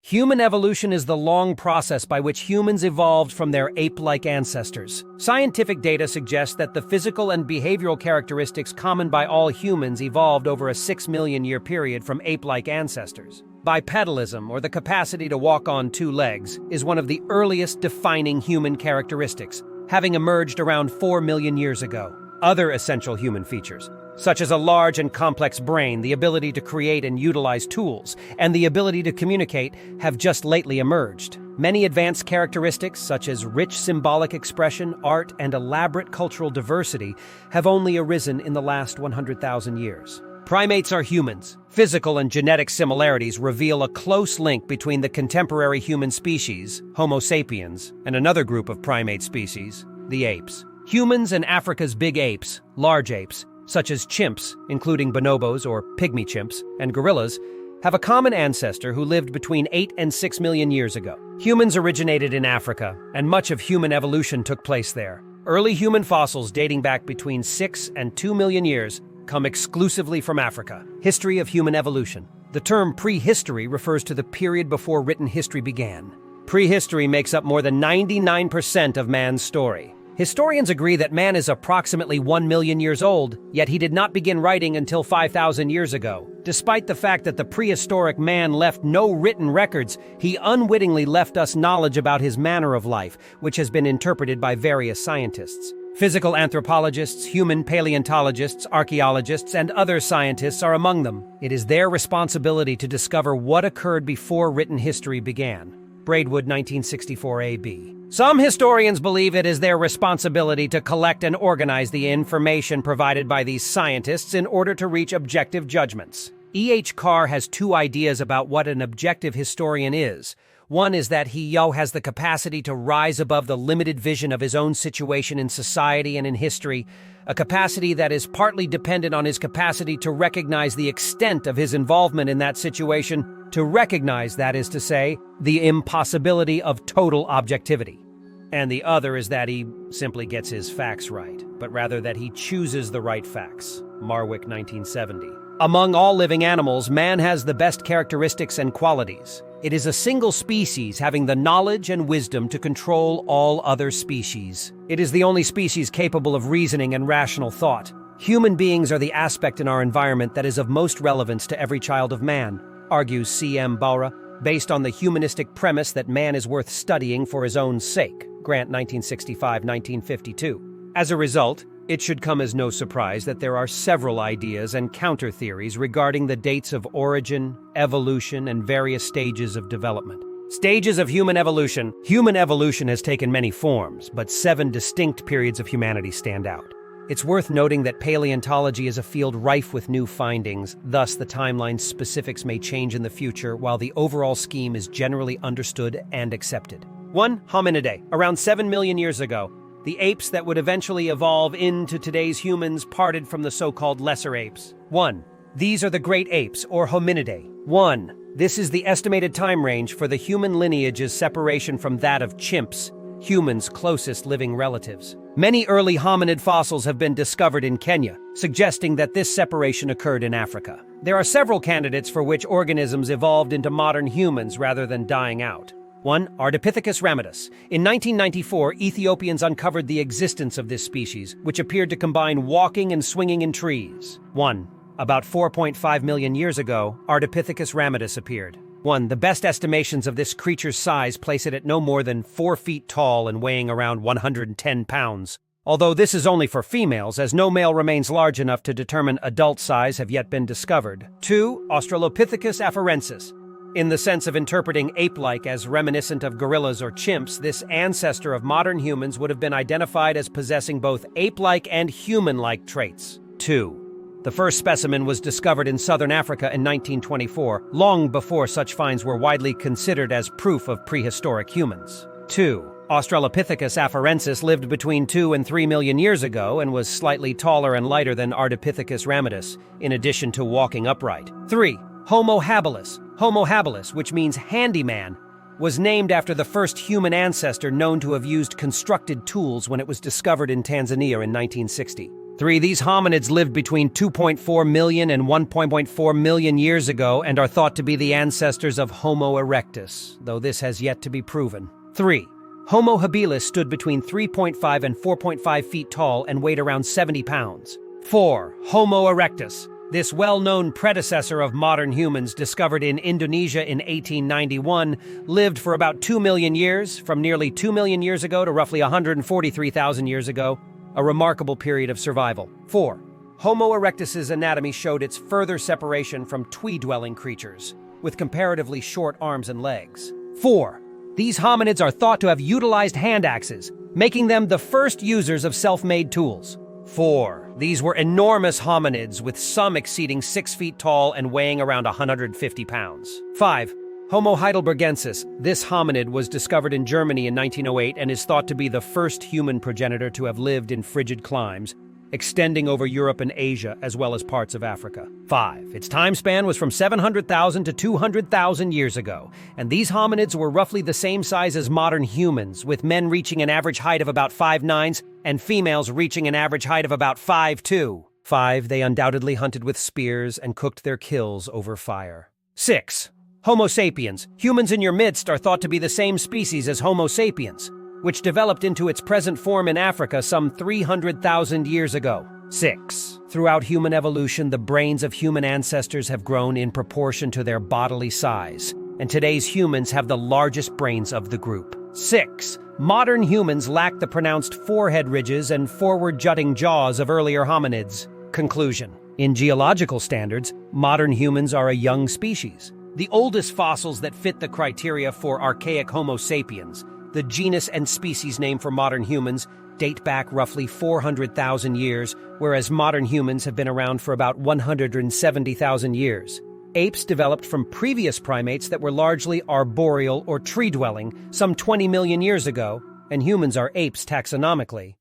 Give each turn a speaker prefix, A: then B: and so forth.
A: Human evolution is the long process by which humans evolved from their ape-like ancestors. Scientific data suggests that the physical and behavioral characteristics common by all humans evolved over a 6 million year period from ape-like ancestors. Bipedalism, or the capacity to walk on two legs, is one of the earliest defining human characteristics, having emerged around 4 million years ago. Other essential human features, such as a large and complex brain, the ability to create and utilize tools, and the ability to communicate, have just lately emerged. Many advanced characteristics, such as rich symbolic expression, art, and elaborate cultural diversity, have only arisen in the last 100,000 years. Primates are humans. Physical and genetic similarities reveal a close link between the contemporary human species, Homo sapiens, and another group of primate species, the apes. Humans and Africa's big apes, large apes, such as chimps, including bonobos or pygmy chimps, and gorillas, have a common ancestor who lived between 8 and 6 million years ago. Humans originated in Africa, and much of human evolution took place there. Early human fossils dating back between 6 and 2 million years come exclusively from Africa. History of human evolution. The term prehistory refers to the period before written history began. Prehistory makes up more than 99% of man's story. Historians agree that man is approximately 1 million years old, yet he did not begin writing until 5,000 years ago. Despite the fact that the prehistoric man left no written records, he unwittingly left us knowledge about his manner of life, which has been interpreted by various scientists. Physical anthropologists, human paleontologists, archaeologists, and other scientists are among them. It is their responsibility to discover what occurred before written history began. Braidwood, 1964 AB. Some historians believe it is their responsibility to collect and organize the information provided by these scientists in order to reach objective judgments. E.H. Carr has two ideas about what an objective historian is. One is that he has the capacity to rise above the limited vision of his own situation in society and in history, a capacity that is partly dependent on his capacity to recognize the extent of his involvement in that situation, to recognize, that is to say, the impossibility of total objectivity. And the other is that he simply gets his facts right, but rather that he chooses the right facts. Marwick, 1970. Among all living animals, man has the best characteristics and qualities. It is a single species having the knowledge and wisdom to control all other species. It is the only species capable of reasoning and rational thought. Human beings are the aspect in our environment that is of most relevance to every child of man, argues C.M. Baura, based on the humanistic premise that man is worth studying for his own sake. Grant, 1965-1952. As a result, it should come as no surprise that there are several ideas and counter-theories regarding the dates of origin, evolution, and various stages of development. Stages of human evolution. Human evolution has taken many forms, but 7 distinct periods of humanity stand out. It's worth noting that paleontology is a field rife with new findings, thus the timeline's specifics may change in the future, while the overall scheme is generally understood and accepted. 1. Hominidae. Around 7 million years ago, the apes that would eventually evolve into today's humans parted from the so-called lesser apes. 1. These are the great apes, or hominidae. 1. This is the estimated time range for the human lineage's separation from that of chimps, humans' closest living relatives. Many early hominid fossils have been discovered in Kenya, suggesting that this separation occurred in Africa. There are several candidates for which organisms evolved into modern humans rather than dying out. 1. Ardipithecus ramidus. In 1994, Ethiopians uncovered the existence of this species, which appeared to combine walking and swinging in trees. 1. About 4.5 million years ago, Ardipithecus ramidus appeared. 1. The best estimations of this creature's size place it at no more than 4 feet tall and weighing around 110 pounds. Although this is only for females, as no male remains large enough to determine adult size have yet been discovered. 2. Australopithecus afarensis. In the sense of interpreting ape-like as reminiscent of gorillas or chimps, this ancestor of modern humans would have been identified as possessing both ape-like and human-like traits. 2. The first specimen was discovered in southern Africa in 1924, long before such finds were widely considered as proof of prehistoric humans. 2. Australopithecus afarensis lived between 2 and 3 million years ago and was slightly taller and lighter than Ardipithecus ramidus, in addition to walking upright. 3. Homo habilis. Homo habilis, which means handyman, was named after the first human ancestor known to have used constructed tools when it was discovered in Tanzania in 1960. 3. These hominids lived between 2.4 million and 1.4 million years ago and are thought to be the ancestors of Homo erectus, though this has yet to be proven. 3. Homo habilis stood between 3.5 and 4.5 feet tall and weighed around 70 pounds. 4. Homo erectus. This well-known predecessor of modern humans, discovered in Indonesia in 1891, lived for about 2 million years, from nearly 2 million years ago to roughly 143,000 years ago, a remarkable period of survival. 4. Homo erectus's anatomy showed its further separation from tree-dwelling creatures, with comparatively short arms and legs. 4. These hominids are thought to have utilized hand axes, making them the first users of self-made tools. 4. These were enormous hominids, with some exceeding 6 feet tall and weighing around 150 pounds. 5. Homo heidelbergensis. This hominid was discovered in Germany in 1908 and is thought to be the first human progenitor to have lived in frigid climes, extending over Europe and Asia as well as parts of Africa. 5. Its time span was from 700,000 to 200,000 years ago, and these hominids were roughly the same size as modern humans, with men reaching an average height of about 5'9" and females reaching an average height of about 5'2". 5. They undoubtedly hunted with spears and cooked their kills over fire. 6. Homo sapiens. Humans in your midst are thought to be the same species as Homo sapiens, which developed into its present form in Africa some 300,000 years ago. 6. Throughout human evolution, the brains of human ancestors have grown in proportion to their bodily size, and today's humans have the largest brains of the group. 6. Modern humans lack the pronounced forehead ridges and forward-jutting jaws of earlier hominids. Conclusion. In geological standards, modern humans are a young species. The oldest fossils that fit the criteria for archaic Homo sapiens, the genus and species name for modern humans, date back roughly 400,000 years, whereas modern humans have been around for about 170,000 years. Apes developed from previous primates that were largely arboreal or tree-dwelling some 20 million years ago, and humans are apes taxonomically.